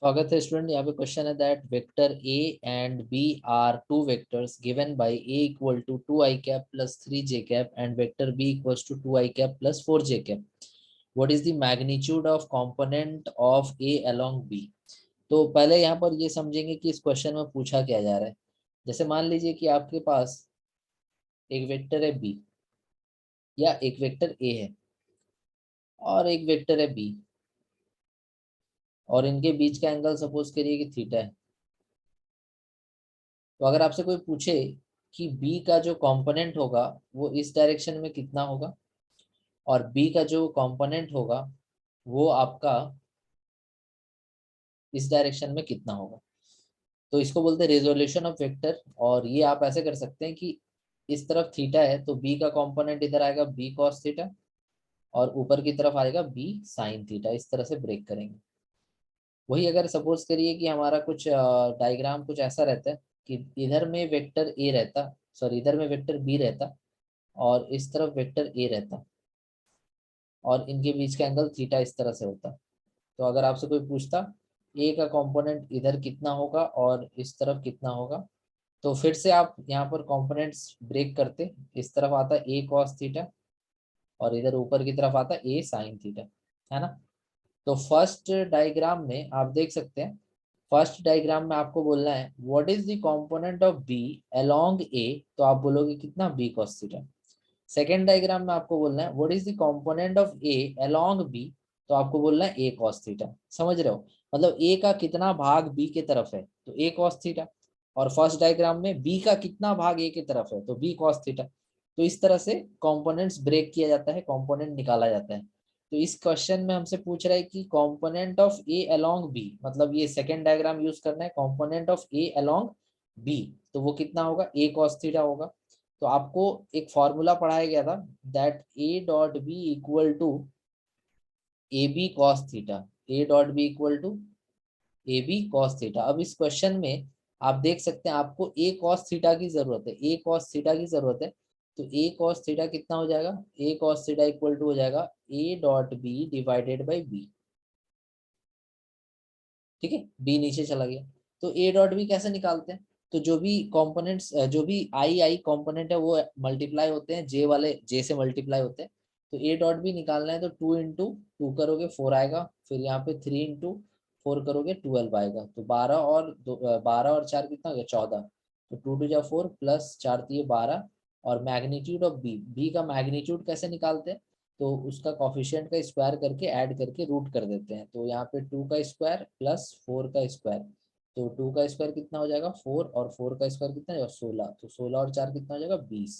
स्वागत है स्टूडेंट। यहाँ पे क्वेश्चन है that vector A and B are two vectors given by A equal to 2i cap plus 3j cap and vector B equals to 2i cap plus 4j cap. What is the magnitude of component of A along B. तो पहले यहाँ पर ये समझेंगे कि इस question में पूछा क्या जा रहा है। जैसे मान लीजिए कि आपके पास एक वेक्टर है बी या एक वेक्टर ए है और एक वेक्टर है बी और इनके बीच का एंगल सपोज करिए कि थीटा है। तो अगर आपसे कोई पूछे कि बी का जो कंपोनेंट होगा वो इस डायरेक्शन में कितना होगा और बी का जो कंपोनेंट होगा वो आपका इस डायरेक्शन में कितना होगा, तो इसको बोलते हैं रेजोल्यूशन ऑफ वेक्टर। और ये आप ऐसे कर सकते हैं कि इस तरफ थीटा है तो बी का कंपोनेंट इधर आएगा बी कॉस थीटा और ऊपर की तरफ आएगा बी साइन थीटा। इस तरह से ब्रेक करेंगे। वही अगर सपोज करिए कि हमारा कुछ डायग्राम कुछ ऐसा रहता है कि इधर में वेक्टर ए रहता, सॉरी इधर में वेक्टर बी रहता और इस तरफ वेक्टर ए रहता और इनके बीच का एंगल थीटा इस तरह से होता। तो अगर आपसे कोई पूछता ए का कंपोनेंट इधर कितना होगा और इस तरफ कितना होगा, तो फिर से आप यहाँ पर कंपोनेंट्स ब्रेक करते। इस तरफ आता ए कॉस थीटा और इधर ऊपर की तरफ आता ए साइन थीटा, है ना। तो फर्स्ट डायग्राम में आप देख सकते हैं, फर्स्ट डायग्राम में आपको बोलना है what is the component of B along A, तो आप बोलोगे कितना B cos theta. Second diagram में आपको बोलना है what is the component of A along B, तो आपको बोलना है ए कॉस थीटा। समझ रहे हो, मतलब ए का कितना भाग बी के तरफ है तो ए कॉस थीटा, और फर्स्ट डायग्राम में बी का कितना भाग ए की तरफ है तो बी कॉस थीटा। तो इस तरह से कंपोनेंट्स ब्रेक किया जाता है, कंपोनेंट निकाला जाता है। तो इस क्वेश्चन में हमसे पूछ रहा है कि component of A along B, मतलब ये सेकेंड डायग्राम यूज करना है, component of A along B, तो वो कितना होगा ए कॉस थीटा होगा। तो आपको एक फॉर्मूला पढ़ाया गया था that A dot B equal to A B cos theta, A dot B equal to A B cos theta. अब इस क्वेश्चन में आप देख सकते हैं आपको ए कॉस थीटा की जरूरत है, ए कॉस थीटा की जरूरत है। तो ए कॉस थीटा कितना हो जाएगा, A cos theta equal to हो जाएगा A dot B divided by B. ठीक है, बी नीचे चला गया। तो ए डॉट बी कैसे निकालते हैं, तो जो भी कंपोनेंट्स जो भी आई आई कंपोनेंट है वो मल्टीप्लाई होते हैं जे वाले, जे से मल्टीप्लाई होते हैं। तो ए डॉट बी निकालना है तो 2 इंटू 2 करोगे 4 आएगा, फिर यहाँ पे 3 इंटू 4 करोगे 12 आएगा। तो 12 और 4 कितना हो गया 14। तो 2 2 जा 4 प्लस 4 3 12। और मैग्नीट्यूड ऑफ बी, बी का मैग्नीट्यूड कैसे निकालते हैं, तो उसका कॉफिशिएंट का स्क्वायर करके ऐड करके रूट कर देते हैं। तो यहाँ पे 2 का स्क्वायर प्लस 4 का स्क्वायर, तो 2 का स्क्वायर कितना हो जाएगा 4 और 4 का स्क्वायर कितना हो जाएगा 16। तो 16 और 4 कितना हो जाएगा 20।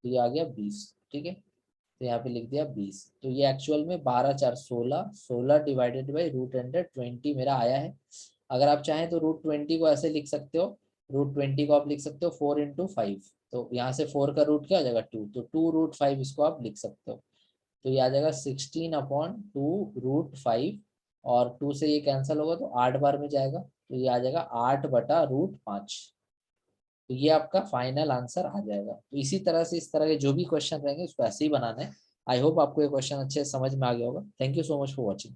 तो ये आ गया 20। ठीक है, तो यहाँ पे लिख दिया 20। तो ये एक्चुअल में 12 4 16, 16 डिवाइडेड बाई √100 20 मेरा आया है। अगर आप चाहें तो √20 को ऐसे लिख सकते हो, √20 को आप लिख सकते हो 4 इंटू 5। तो यहाँ से 4 का रूट क्या हो जाएगा 2, तो 2√5 इसको आप लिख सकते हो। तो ये आ जाएगा 16/2 √5 और 2 से ये कैंसिल होगा तो 8 बार में जाएगा, तो ये आ जाएगा 8/√5। तो ये आपका फाइनल आंसर आ जाएगा। तो इसी तरह से इस तरह के जो भी क्वेश्चन रहेंगे उसको ऐसे ही बनाना है। आई होप आपको ये क्वेश्चन अच्छे से समझ में आ गया होगा। Thank you so much for watching.